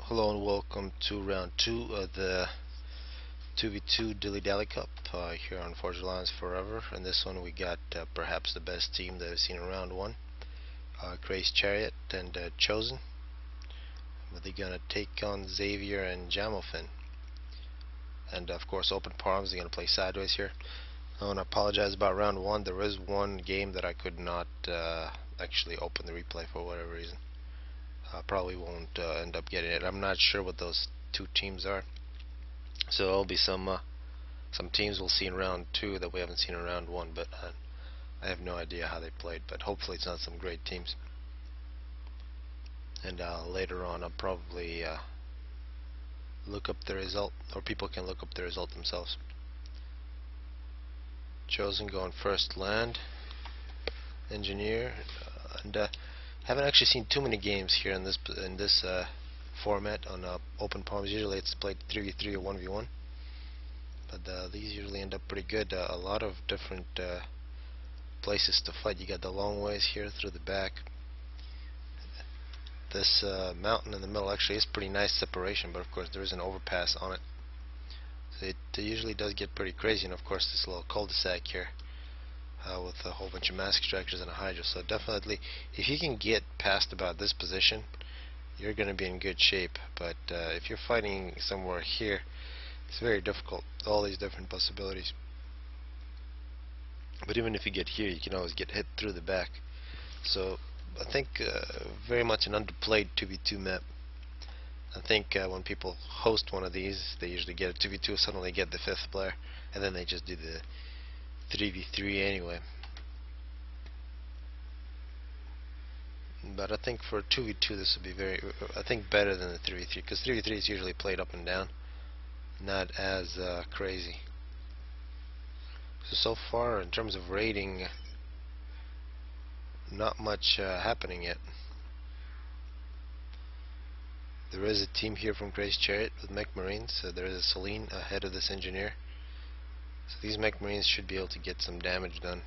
Hello and welcome to round 2 of the 2v2 DilliDalli Cup here on Forge Alliance Forever. In this one we got perhaps the best team that I've seen in round 1, CrazedChariot and Chosen. But they're going to take on Zavior and Jamofin. And of course Open Palms, they're going to play sideways here. I want to apologize about round 1. There is one game that I could not actually open the replay for whatever reason. Probably won't end up getting it. I'm not sure what those two teams are. So there'll be some teams we'll see in round 2 that we haven't seen in round 1, but I have no idea how they played, but hopefully it's not some great teams. And later on I'll probably look up the result, or people can look up the result themselves. Chosen going first land, Engineer, and haven't actually seen too many games here in this format on Open Palms. Usually it's played 3v3 or 1v1, but these usually end up pretty good. A lot of different places to fight. You got the long ways here through the back. This mountain in the middle actually is pretty nice separation, but of course there is an overpass on it. So it usually does get pretty crazy, and of course this little cul-de-sac here with a whole bunch of mask extractors and a hydra. So definitely, if you can get past about this position, you're going to be in good shape. But if you're fighting somewhere here, it's very difficult. All these different possibilities. But even if you get here, you can always get hit through the back. So I think very much an underplayed 2v2 map. I think when people host one of these, they usually get a 2v2, suddenly get the 5th player, and then they just do the 3v3 anyway. But I think for 2v2 this would be I think better than the 3v3, because 3v3 is usually played up and down, not as crazy. So far in terms of rating, not much happening yet. There is a team here from CrazedChariot with Mech Marines, so there is a Celine ahead of this Engineer. So these Mech Marines should be able to get some damage done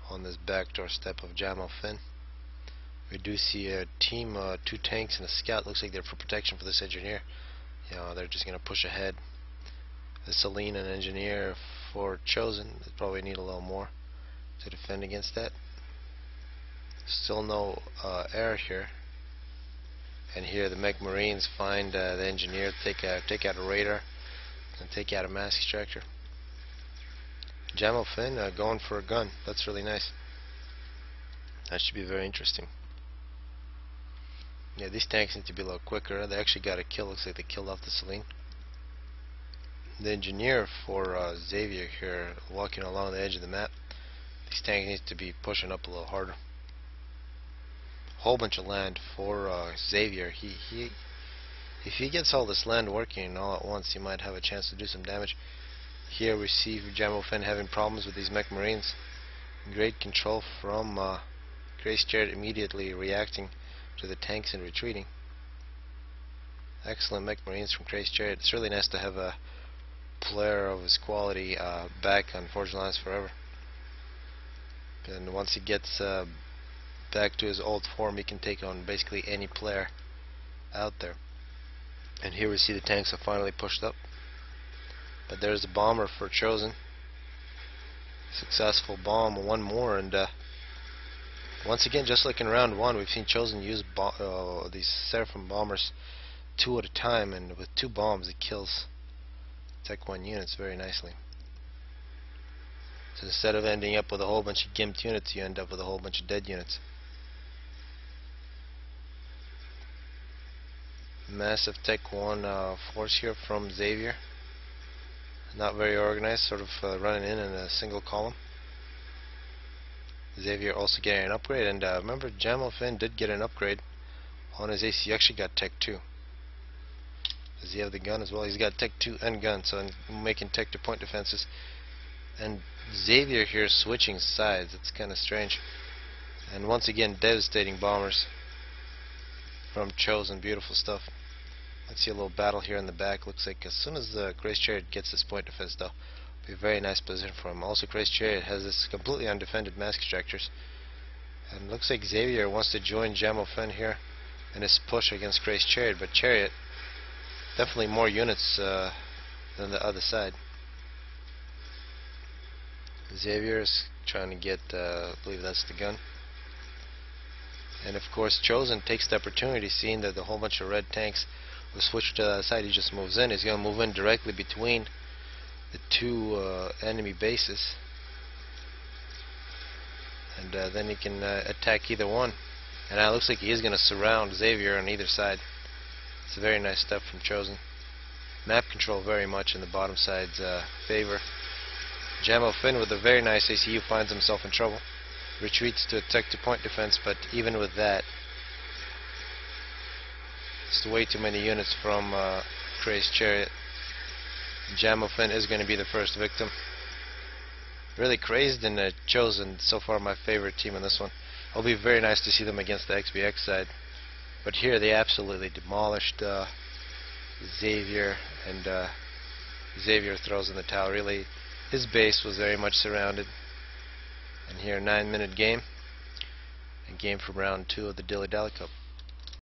on this backdoor step of Jamofin. We do see a team, 2 tanks and a scout. Looks like they're for protection for this Engineer. You know, they're just going to push ahead. The Celine and Engineer for Chosen, they probably need a little more to defend against that. Still no air here. And here the Mech Marines find the Engineer, take out a radar and take out a mask extractor. Jamofin going for a gun. That's really nice. That should be very interesting. Yeah, these tanks need to be a little quicker. They actually got a kill. Looks like they killed off the Celine. The Engineer for Zavior here, walking along the edge of the map. These tanks need to be pushing up a little harder. Whole bunch of land for Zavior. If he gets all this land working all at once, he might have a chance to do some damage. Here we see Jamofin having problems with these Mech Marines. Great control from CrazedChariot, immediately reacting to the tanks and retreating. Excellent Mech Marines from CrazedChariot. It's really nice to have a player of his quality back on Forge Alliance Forever. And once he gets back to his old form, he can take on basically any player out there. And here we see the tanks have finally pushed up. But there's a bomber for Chosen. Successful bomb, one more, and once again, just like in round 1, we've seen Chosen use these Seraphim bombers 2 at a time, and with 2 bombs it kills Tech 1 units very nicely. So instead of ending up with a whole bunch of gimped units, you end up with a whole bunch of dead units. Massive Tech 1 force here from Zavior. Not very organized, sort of running in a single column. Zavior also getting an upgrade, and remember Jamofin did get an upgrade on his AC. He actually got Tech 2. Does he have the gun as well? He's got Tech 2 and gun, so making Tech 2 point defenses. And Zavior here switching sides. It's kind of strange. And once again, devastating bombers from Chosen. Beautiful stuff. Let's see a little battle here in the back. Looks like as soon as the CrazedChariot gets this point defense, though, it'll be a very nice position for him. Also, CrazedChariot has this completely undefended mask extractors, and looks like Zavior wants to join Jamofin here in his push against CrazedChariot, but Chariot definitely more units than the other side. Zavior is trying to get, I believe that's the gun. And of course Chosen takes the opportunity, seeing that the whole bunch of red tanks will switch to the other side. He just moves in. He's going to move in directly between the two enemy bases, and then he can attack either one. And it looks like he is going to surround Zavior on either side. It's a very nice step from Chosen. Map control very much in the bottom side's favor. Jamo Finn with a very nice ACU finds himself in trouble. Retreats to attack to point defense, but even with that, it's way too many units from CrazedChariot. Jamo Finn is going to be the first victim. Really Crazed and Chosen so far my favorite team in this one. It'll be very nice to see them against the XBX side, but here they absolutely demolished Zavior, and Zavior throws in the towel. Really, his base was very much surrounded. And here, 9-minute game, a game from round 2 of the DilliDalli Cup.